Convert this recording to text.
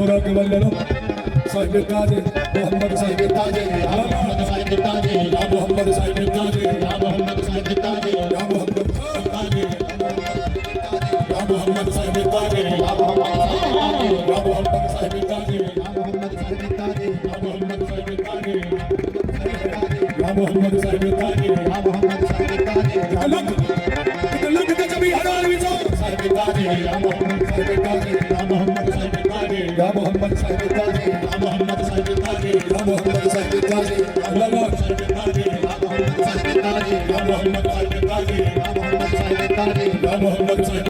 गोरा के वल्लम साहिब ताजे मोहम्मद साहिब ताजे या मोहम्मद साहिब ताजे या मोहम्मद साहिब ताजे या मोहम्मद साहिब ताजे या मोहम्मद ताजे या मोहम्मद साहिब ताजे या मोहम्मद या मोहम्मद साहिब ताजे या मोहम्मद साहिब ताजे या मोहम्मद साहिब ताजे या मोहम्मद साहिब ताजे या मोहम्मद साहिब ताजे लग ते कभी हरान विचो साहिब ताजे या मोहम्मद साहिब ताजे या मोहम्मद साहिब ताजे या मोहम्मद साहिब ताजे या मोहम्मद साहिब ताजे या मोहम्मद साहिब ताजे अल्लाह साहिब ताजे या मोहम्मद साहिब ताजे या मोहम्मद साहिब ताजे या मोहम्मद साहिब ताजे या मोहम्मद साहिब